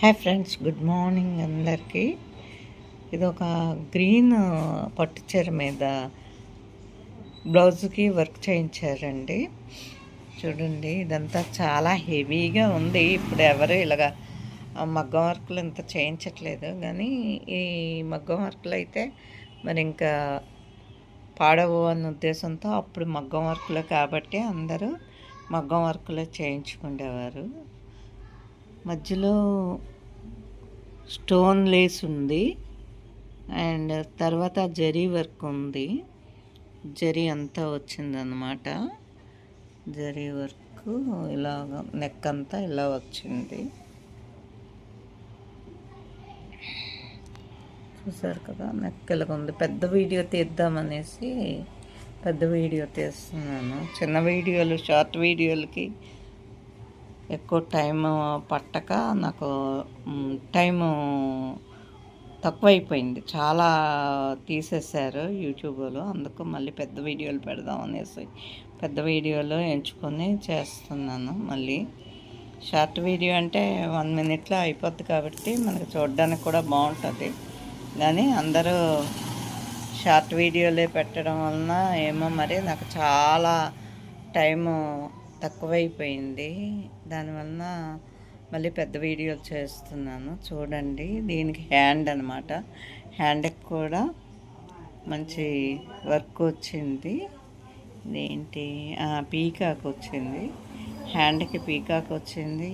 Hi friends, good morning అందరికీ. ఇది ఒక గ్రీన్ పట్టు చీర మీద బ్లౌజ్కి వర్క్ చేయించారండి. చూడండి, ఇదంతా చాలా హెవీగా ఉంది. ఇప్పుడు ఎవరు ఇలాగా మగ్గం వర్క్లు ఇంత చేయించట్లేదు, కానీ ఈ మగ్గం వర్క్లు అయితే మరి ఇంకా పాడవు అన్న ఉద్దేశంతో అప్పుడు మగ్గం వర్క్లు కాబట్టి అందరూ మగ్గం వర్క్లు చేయించుకునేవారు. మధ్యలో స్టోన్ లేస్ ఉంది అండ్ తర్వాత జరీ వర్క్ ఉంది. జరీ అంతా వచ్చిందన్నమాట. జరీ వర్క్ ఇలాగ నెక్ అంతా ఇలా వచ్చింది. చూసారు కదా, నెక్ ఇలాగ ఉంది. పెద్ద వీడియో తీద్దామనేసి పెద్ద వీడియో తీస్తున్నాను. చిన్న వీడియోలు, షార్ట్ వీడియోలకి ఎక్కువ టైం పట్టక నాకు టైము తక్కువైపోయింది. చాలా తీసేశారు యూట్యూబ్లో, అందుకు మళ్ళీ పెద్ద వీడియోలు పెడదాం అనేసి పెద్ద వీడియోలో ఎంచుకొని చేస్తున్నాను. మళ్ళీ షార్ట్ వీడియో అంటే 1 minute అయిపోద్ది కాబట్టి మనకు చూడడానికి కూడా బాగుంటుంది. కానీ అందరూ షార్ట్ వీడియోలే పెట్టడం వలన ఏమో మరి నాకు చాలా టైము తక్కువైపోయింది. దానివల్ల మళ్ళీ పెద్ద వీడియోలు చేస్తున్నాను. చూడండి, దీనికి హ్యాండ్ అనమాట. హ్యాండ్కి కూడా మంచి వర్క్ వచ్చింది. ఇదేంటి, పీకాక్ వచ్చింది. హ్యాండ్కి పీకాక్ వచ్చింది.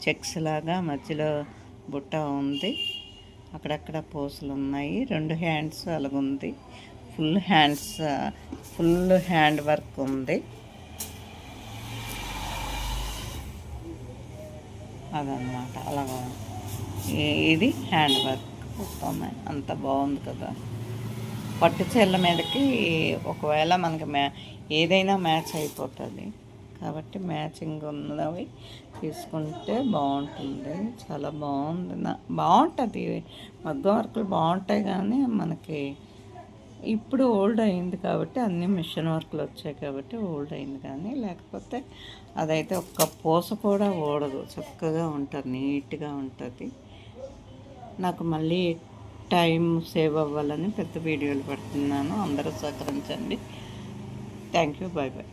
చెక్స్ లాగా మధ్యలో బుట్ట ఉంది. అక్కడక్కడ పూసలు ఉన్నాయి. 2 హ్యాండ్స్ అలాగుంది. ఫుల్ హ్యాండ్ వర్క్ ఉంది. అదనమాట. అలాగా ఇది హ్యాండ్ వర్క్ మొత్తం అంత బాగుంది కదా. పట్టు చీరల మీదకి ఒకవేళ మనకి ఏదైనా మ్యాచ్ అయిపోతుంది కాబట్టి మ్యాచింగ్ ఉన్నవి తీసుకుంటే బాగుంటుంది. చాలా బాగుంటుంది. మగ్గం వర్కులు బాగుంటాయి, కానీ మనకి ఇప్పుడు ఓల్డ్ అయింది కాబట్టి అన్నీ మిషన్ వర్క్లు వచ్చాయి కాబట్టి ఓల్డ్ అయింది. కానీ లేకపోతే అదైతే ఒక్క పూస కూడా ఓడదు, చక్కగా ఉంటుంది, నీట్గా ఉంటుంది. నాకు మళ్ళీ టైం సేవ్ అవ్వాలని పెద్ద వీడియోలు పెడుతున్నాను. అందరూ సహకరించండి. Thank you. Bye bye.